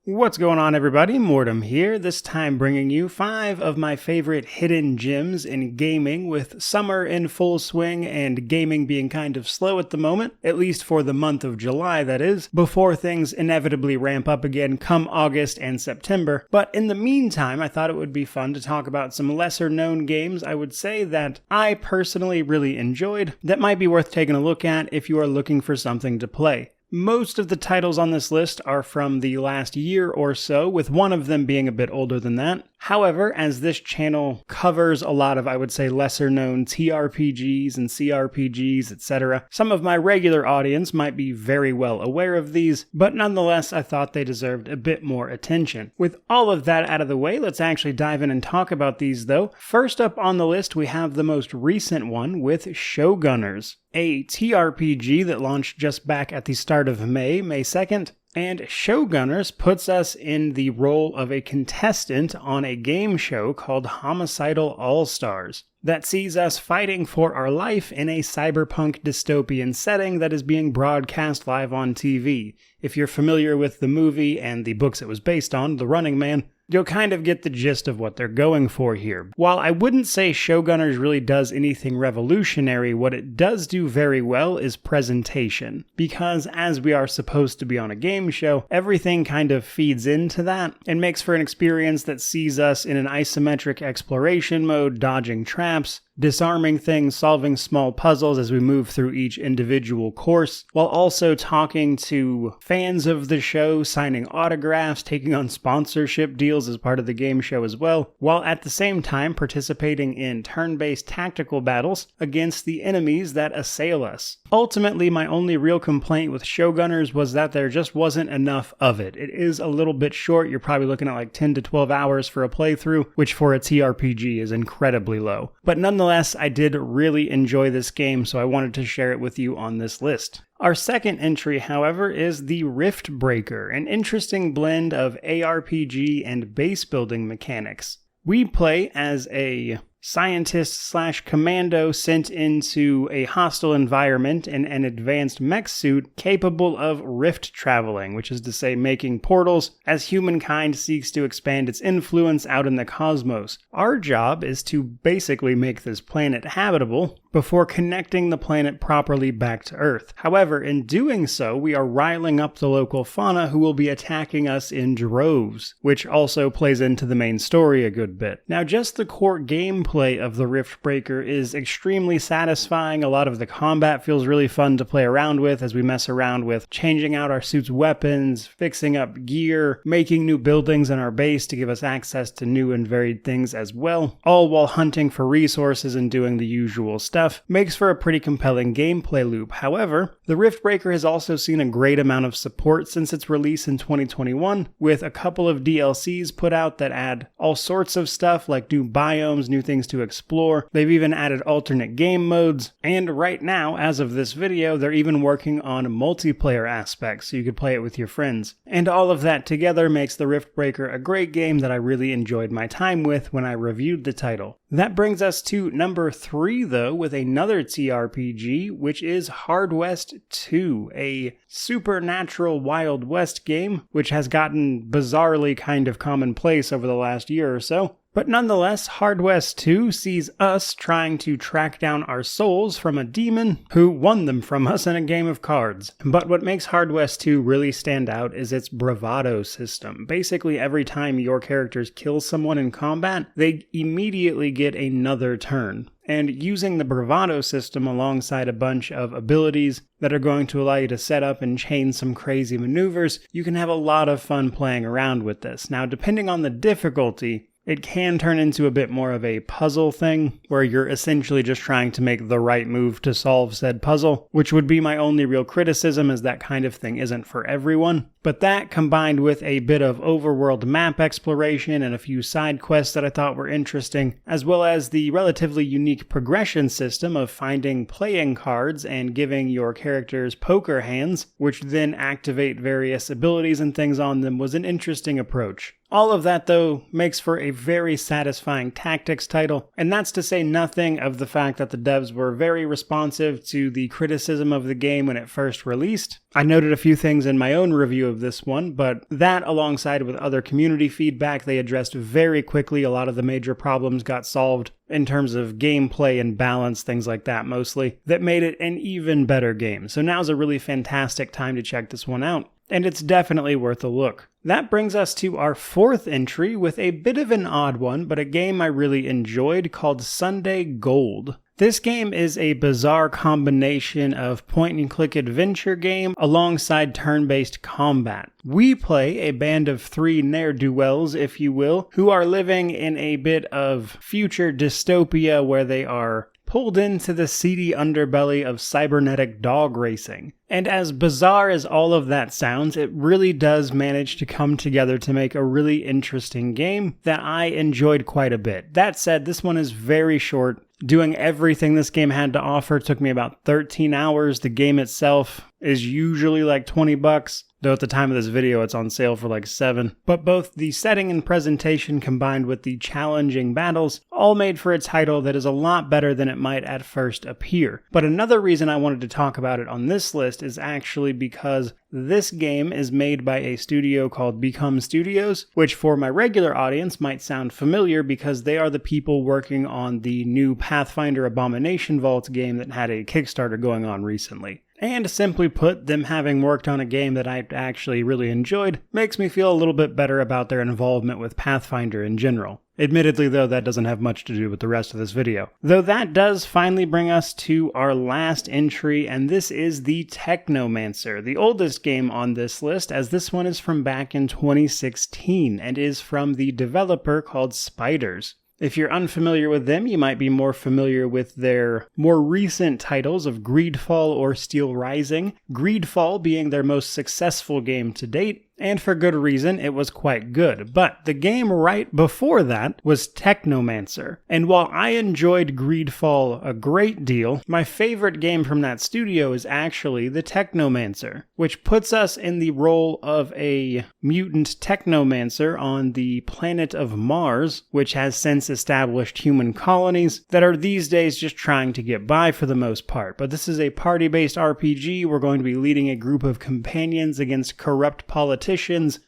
What's going on, everybody? Mortem here, this time bringing you 5 of my favorite hidden gems in gaming, with summer in full swing and gaming being kind of slow at the moment, at least for the month of July that is, before things inevitably ramp up again come August and September. But in the meantime, I thought it would be fun to talk about some lesser known games I would say that I personally really enjoyed that might be worth taking a look at if you are looking for something to play. Most of the titles on this list are from the last year or so, with one of them being a bit older than that. However, as this channel covers a lot of, I would say, lesser known TRPGs and CRPGs, etc., some of my regular audience might be very well aware of these, but nonetheless I thought they deserved a bit more attention. With all of that out of the way, let's actually dive in and talk about these though. First up on the list we have the most recent one with Showgunners, a TRPG that launched just back at the start of May 2nd. And Showgunners puts us in the role of a contestant on a game show called Homicidal All-Stars that sees us fighting for our life in a cyberpunk dystopian setting that is being broadcast live on TV. If you're familiar with the movie and the books it was based on, The Running Man, you'll kind of get the gist of what they're going for here. While I wouldn't say Showgunners really does anything revolutionary, what it does do very well is presentation. Because as we are supposed to be on a game show, everything kind of feeds into that and makes for an experience that sees us in an isometric exploration mode, dodging traps, disarming things, solving small puzzles as we move through each individual course, while also talking to fans of the show, signing autographs, taking on sponsorship deals as part of the game show as well, while at the same time participating in turn-based tactical battles against the enemies that assail us. Ultimately, my only real complaint with Showgunners was that there just wasn't enough of it. It is a little bit short. You're probably looking at like 10 to 12 hours for a playthrough, which for a TRPG is incredibly low. But nonetheless, I did really enjoy this game, so I wanted to share it with you on this list. Our second entry, however, is the Riftbreaker, an interesting blend of ARPG and base building mechanics. We play as a scientist/commando sent into a hostile environment in an advanced mech suit capable of rift traveling, which is to say making portals as humankind seeks to expand its influence out in the cosmos. Our job is to basically make this planet habitable before connecting the planet properly back to Earth. However, in doing so, we are riling up the local fauna who will be attacking us in droves, which also plays into the main story a good bit. Now, just the core gameplay of the Riftbreaker is extremely satisfying. A lot of the combat feels really fun to play around with as we mess around with changing out our suit's weapons, fixing up gear, making new buildings in our base to give us access to new and varied things as well, all while hunting for resources and doing the usual stuff. Makes for a pretty compelling gameplay loop. However, the Riftbreaker has also seen a great amount of support since its release in 2021, with a couple of DLCs put out that add all sorts of stuff like new biomes, new things to explore. They've even added alternate game modes, and right now, as of this video, they're even working on multiplayer aspects so you could play it with your friends. And all of that together makes the Riftbreaker a great game that I really enjoyed my time with when I reviewed the title. That brings us to number 3 though, with another TRPG, which is Hard West 2, a supernatural Wild West game, which has gotten bizarrely kind of commonplace over the last year or so. But nonetheless, Hard West 2 sees us trying to track down our souls from a demon who won them from us in a game of cards. But what makes Hard West 2 really stand out is its bravado system. Basically, every time your characters kill someone in combat, they immediately get another turn. And using the bravado system alongside a bunch of abilities that are going to allow you to set up and chain some crazy maneuvers, you can have a lot of fun playing around with this. Now, depending on the difficulty, it can turn into a bit more of a puzzle thing, where you're essentially just trying to make the right move to solve said puzzle, which would be my only real criticism, as that kind of thing isn't for everyone. But that, combined with a bit of overworld map exploration and a few side quests that I thought were interesting, as well as the relatively unique progression system of finding playing cards and giving your characters poker hands, which then activate various abilities and things on them, was an interesting approach. All of that, though, makes for a very satisfying tactics title, and that's to say nothing of the fact that the devs were very responsive to the criticism of the game when it first released. I noted a few things in my own review of this one, but that alongside with other community feedback, they addressed very quickly. A lot of the major problems got solved in terms of gameplay and balance, things like that mostly, that made it an even better game. So now's a really fantastic time to check this one out, and it's definitely worth a look. That brings us to our fourth entry with a bit of an odd one, but a game I really enjoyed called Sunday Gold. This game is a bizarre combination of point-and-click adventure game alongside turn-based combat. We play a band of 3 ne'er-do-wells, if you will, who are living in a bit of future dystopia where they are pulled into the seedy underbelly of cybernetic dog racing. And as bizarre as all of that sounds, it really does manage to come together to make a really interesting game that I enjoyed quite a bit. That said, this one is very short. Doing everything this game had to offer took me about 13 hours. The game itself is usually like $20, though at the time of this video it's on sale for like $7. But both the setting and presentation combined with the challenging battles all made for a title that is a lot better than it might at first appear. But another reason I wanted to talk about it on this list is actually because this game is made by a studio called Become Studios, which for my regular audience might sound familiar because they are the people working on the new Pathfinder Abomination Vault game that had a Kickstarter going on recently. And simply put, them having worked on a game that I actually really enjoyed makes me feel a little bit better about their involvement with Pathfinder in general. Admittedly, though, that doesn't have much to do with the rest of this video. Though that does finally bring us to our last entry, and this is the Technomancer, the oldest game on this list, as this one is from back in 2016 and is from the developer called Spiders. If you're unfamiliar with them, you might be more familiar with their more recent titles of Greedfall or Steel Rising, Greedfall being their most successful game to date, and for good reason, it was quite good. But the game right before that was Technomancer. And while I enjoyed Greedfall a great deal, my favorite game from that studio is actually the Technomancer, which puts us in the role of a mutant Technomancer on the planet of Mars, which has since established human colonies that are these days just trying to get by for the most part. But this is a party-based RPG. We're going to be leading a group of companions against corrupt politicians,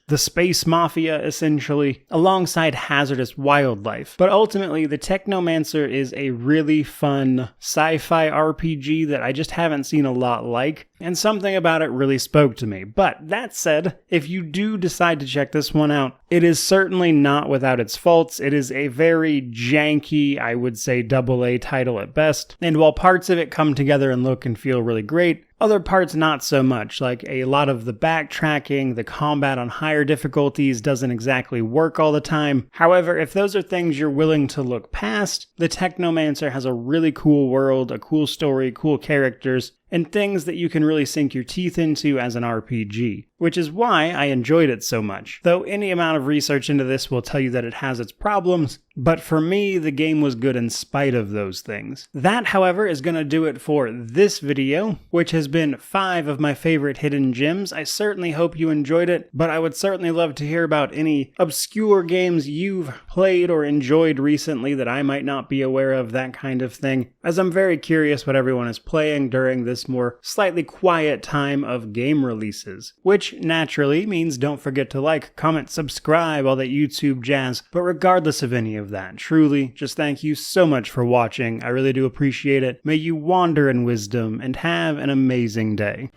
the space mafia essentially, alongside hazardous wildlife. But ultimately, the Technomancer is a really fun sci-fi RPG that I just haven't seen a lot like, and something about it really spoke to me. But that said, if you do decide to check this one out, it is certainly not without its faults. It is a very janky, I would say AA title at best, and while parts of it come together and look and feel really great, other parts not so much, like a lot of the backtracking, the combat on higher difficulties doesn't exactly work all the time. However, if those are things you're willing to look past, the Technomancer has a really cool world, a cool story, cool characters, and things that you can really sink your teeth into as an RPG, which is why I enjoyed it so much. Though any amount of research into this will tell you that it has its problems, but for me, the game was good in spite of those things. That, however, is going to do it for this video, which has been 5 of my favorite hidden gems. I certainly hope you enjoyed it, but I would certainly love to hear about any obscure games you've played or enjoyed recently that I might not be aware of, that kind of thing, as I'm very curious what everyone is playing during this more slightly quiet time of game releases, which naturally means don't forget to like, comment, subscribe, all that YouTube jazz. But regardless of any of that, truly, just thank you so much for watching. I really do appreciate it. May you wander in wisdom and have an amazing day.